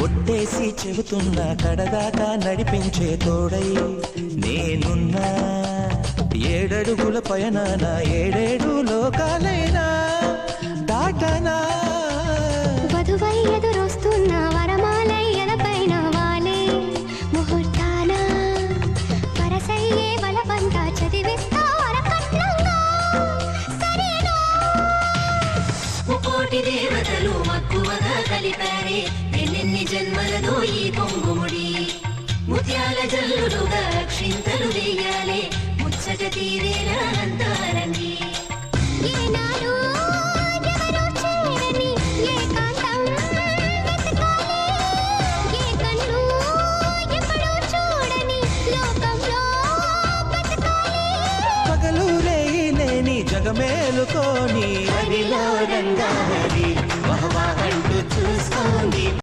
ఒట్టేసి చెబుతున్నా కడదాకా నడిపించే తోడై నేనున్నా. 7 అడుగుల పయనాన 7 లోకాలైనా దాటనా. వధువై ఎదురొస్తున్న వరమాలై ఎదపైన వాలే ముహూర్తాన పరసయ్యే బలవంత చదివిస్తా వరకట్నంగా సరేనా. ముకోటి దేవతలు మక్కువగా కలిపారే ఎన్నెన్ని జన్మలతో ఈ పొంగుముడి. ముత్యాల జల్లులుగా క్షింతలు వేయాలే ముచ్చట తీరేలా అంతారండి. ఏనాడు